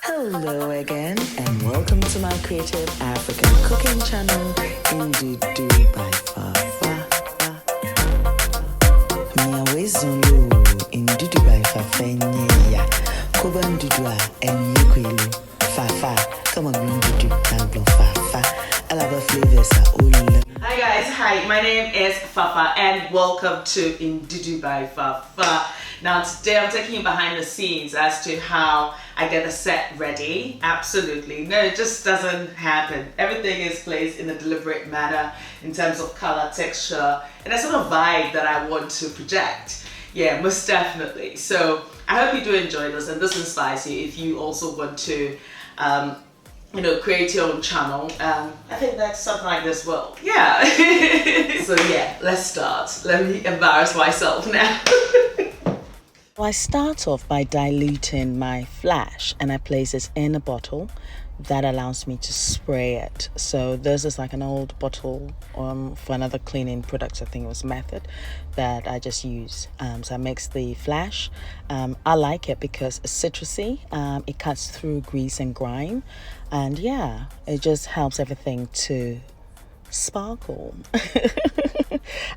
Hello again, and welcome to my creative African cooking channel, Ndudu by Fafa. Miawe Zulu, Ndudu by Fafa, Nya, Koba Ndudu and Yikwelu, Fafa, come on, Ndudu, Nablo Fafa, Alaba flavors are all. Hi guys, hi, my name is Fafa and welcome to Ndudu by Fafa. Now today I'm taking you behind the scenes as to how I get a set ready. Absolutely, no, it just doesn't happen. Everything is placed in a deliberate manner in terms of color, texture, and a sort of vibe that I want to project. Yeah, most definitely. So I hope you do enjoy this and this inspires you if you also want to create your own channel. I think that's something like this will. Yeah. So yeah, let's start. Let me embarrass myself now. Well, I start off by diluting my flash and I place it in a bottle that allows me to spray it. So this is like an old bottle for another cleaning product. I think it was Method that I just use. So I mix the flash. I like it because it's citrusy. It cuts through grease and grime. And yeah, it just helps everything to sparkle,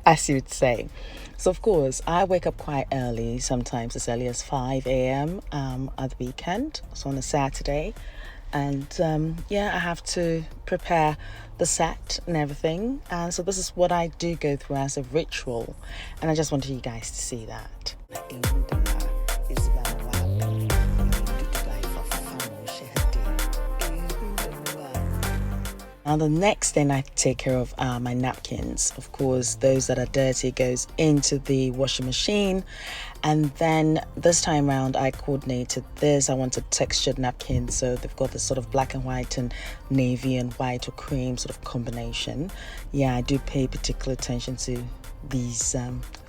as you would say. So of course, I wake up quite early, sometimes as early as 5 a.m. At the weekend, so on a Saturday. And I have to prepare the set and everything. And so this is what I do go through as a ritual. And I just wanted you guys to see that. Now the next thing I take care of are my napkins. Of course, those that are dirty goes into the washing machine. And then this time around, I coordinated this. I wanted textured napkins, so they've got this sort of black and white and navy and white or cream sort of combination. Yeah, I do pay particular attention to these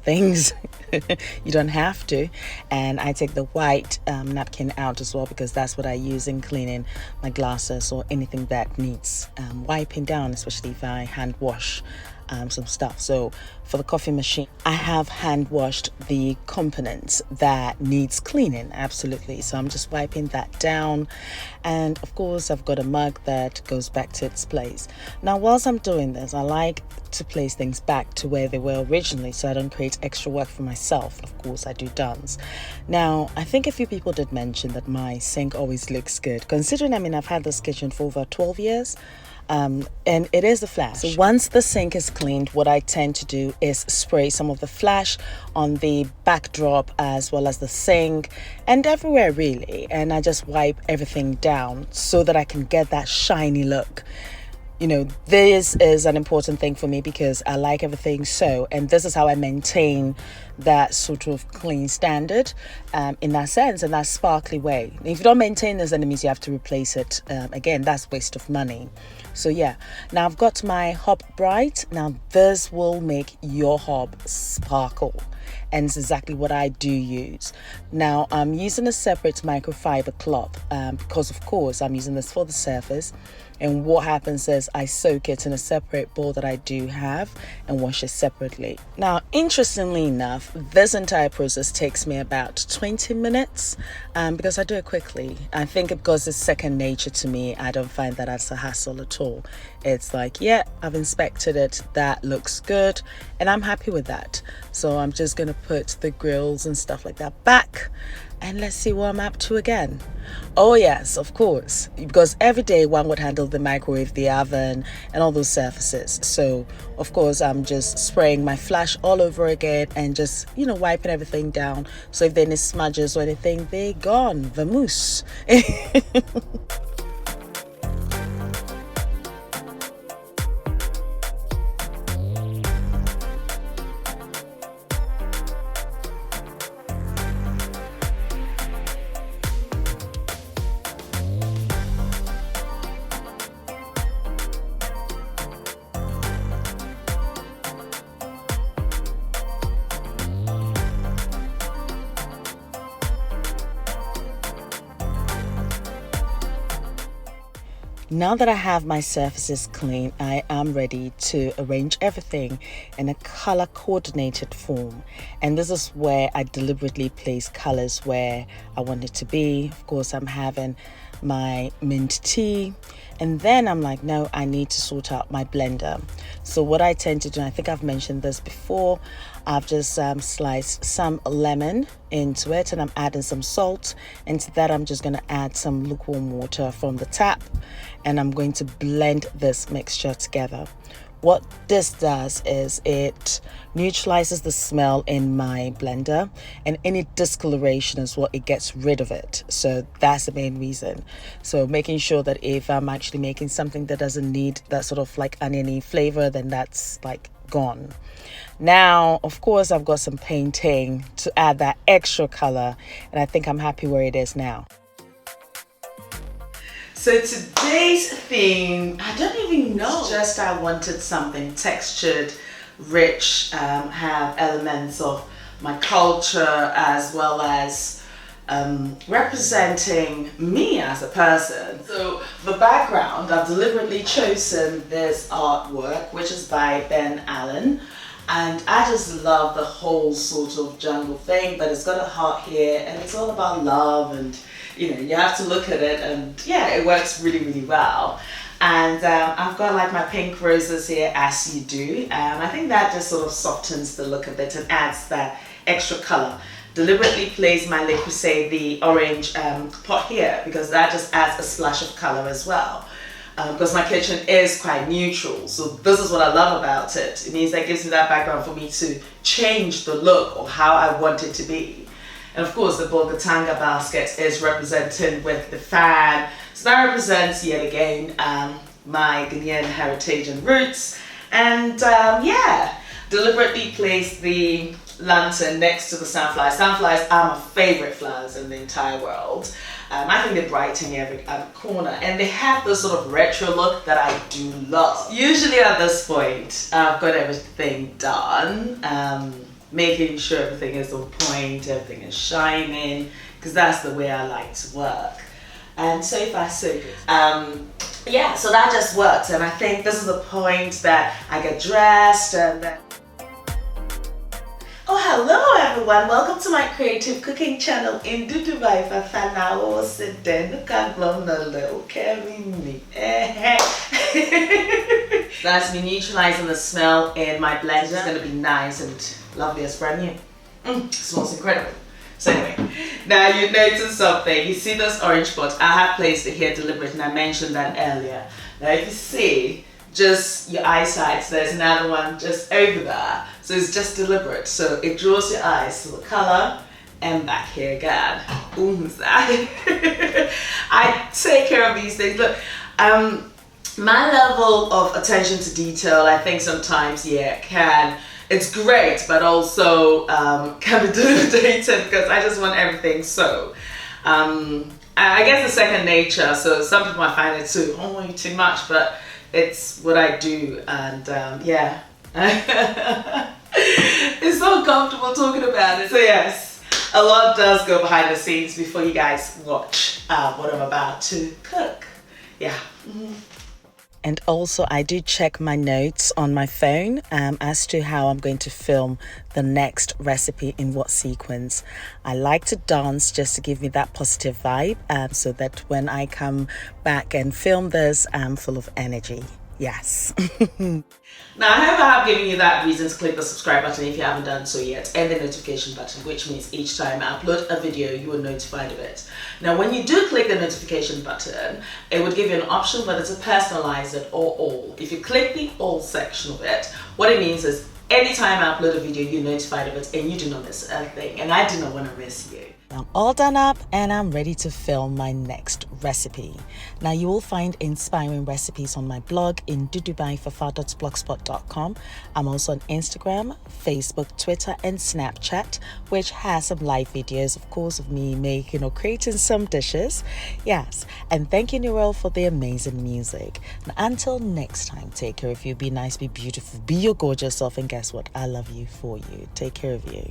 things. You don't have to. And I take the white napkin out as well because that's what I use in cleaning my glasses or anything that needs wiping down, especially if I hand wash some stuff. So for the coffee machine, I have hand washed the components that needs cleaning. Absolutely. So I'm just wiping that down. And of course, I've got a mug that goes back to its place. Now, whilst I'm doing this, I like to place things back to where they were originally so I don't create extra work for myself. Of course, I do dance. Now, I think a few people did mention that my sink always looks good, considering, I've had this kitchen for over 12 years. And it is the flash. So once the sink is cleaned, what I tend to do is spray some of the flash on the backdrop as well as the sink and everywhere really. And I just wipe everything down so that I can get that shiny look. This is an important thing for me because I like everything so, and this is how I maintain that sort of clean standard in that sense and that sparkly way. If you don't maintain this, then it means you have to replace it. Again, that's waste of money. So yeah, now I've got my hob bright. Now this will make your hob sparkle. And it's exactly what I do use. Now I'm using a separate microfiber cloth because of course I'm using this for the surface. And what happens is I soak it in a separate bowl that I do have and wash it separately. Now, interestingly enough, this entire process takes me about 20 minutes because I do it quickly. I think because it's second nature to me, I don't find that as a hassle at all. It's like, yeah, I've inspected it. That looks good. And I'm happy with that. So I'm just going to put the grills and stuff like that back. And let's see what I'm up to again. Oh yes, of course, because every day one would handle the microwave, the oven, and all those surfaces. So of course, I'm just spraying my flash all over again and just, wiping everything down. So if there are any smudges or anything, they're gone. Vamoose. Now that I have my surfaces clean, I am ready to arrange everything in a color coordinated form. And this is where I deliberately place colors where I want it to be. Of course, I'm having my mint tea, and then I'm like, no, I need to sort out my blender. So what I tend to do, and I think I've mentioned this before, I've just sliced some lemon into it, and I'm adding some salt. Into that, I'm just going to add some lukewarm water from the tap, and I'm going to blend this mixture together. What this does is it neutralizes the smell in my blender, and any discoloration is what it gets rid of it. So that's the main reason. So making sure that if I'm actually making something that doesn't need that sort of like oniony flavor, then that's like gone. Now, of course, I've got some painting to add that extra color, and I think I'm happy where it is now. So today's theme, I don't even know. It's just I wanted something textured, rich, have elements of my culture as well as representing me as a person. So the background, I've deliberately chosen this artwork, which is by Ben Allen. And I just love the whole sort of jungle thing, but it's got a heart here, and it's all about love, and you have to look at it, and yeah, it works really, really well. And I've got like my pink roses here, as you do, and I think that just sort of softens the look a bit and adds that extra color. Deliberately placed my Le Creuset, the orange pot here, because that just adds a splash of color as well. Because my kitchen is quite neutral, so this is what I love about it. It means that it gives me that background for me to change the look or how I want it to be. And of course, the Bolgatanga basket is represented with the fan, so that represents yet again my Ghanaian heritage and roots. And yeah, deliberately placed the lantern next to the sunflowers. Sunflowers are my favorite flowers in the entire world. I think they brighten every corner, and they have this sort of retro look that I do love. Usually at this point, I've got everything done, making sure everything is on point, everything is shining, because that's the way I like to work. And so far, so good. Yeah, so that just works, and I think this is the point that I get dressed and Oh, hello everyone, welcome to my creative cooking channel Ndudu by Fafa. Now sit down, look at little carry me. That's me neutralizing the smell in my blender. It's going to be nice and lovely as brand new. Smells incredible. So anyway, now you notice something. You see this orange pot? I have placed it here deliberately, and I mentioned that earlier. Now if you see, just your eyesight, so there's another one just over there, so it's just deliberate, so it draws your eyes to the color and back here again. I take care of these things. Look, my level of attention to detail, I think sometimes, yeah, it's great, but also can be debilitating, because I just want everything so. I guess it's second nature, so some people might find it too, oh, you too much, but it's what I do, and yeah. It's so uncomfortable talking about it. So yes, a lot does go behind the scenes before you guys watch what I'm about to cook. Yeah. And also I do check my notes on my phone as to how I'm going to film the next recipe in what sequence. I like to dance just to give me that positive vibe, so that when I come back and film this, I'm full of energy. Yes. Now I hope I have given you that reason to click the subscribe button if you haven't done so yet, and the notification button, which means each time I upload a video you are notified of it. Now when you do click the notification button, it would give you an option whether to personalize it or all. If you click the all section of it, what it means is anytime I upload a video you're notified of it, and you do not miss a thing, and I do not want to miss you. I'm all done up, and I'm ready to film my next recipe. Now you will find inspiring recipes on my blog in ndudubyfafa.blogspot.com. I'm also on Instagram, Facebook, Twitter and Snapchat, which has some live videos, of course, of me making or creating some dishes. Yes, and thank you, Nurel, for the amazing music. Now, until next time, take care of you, be nice, be beautiful, be your gorgeous self, and guess what? I love you for you. Take care of you.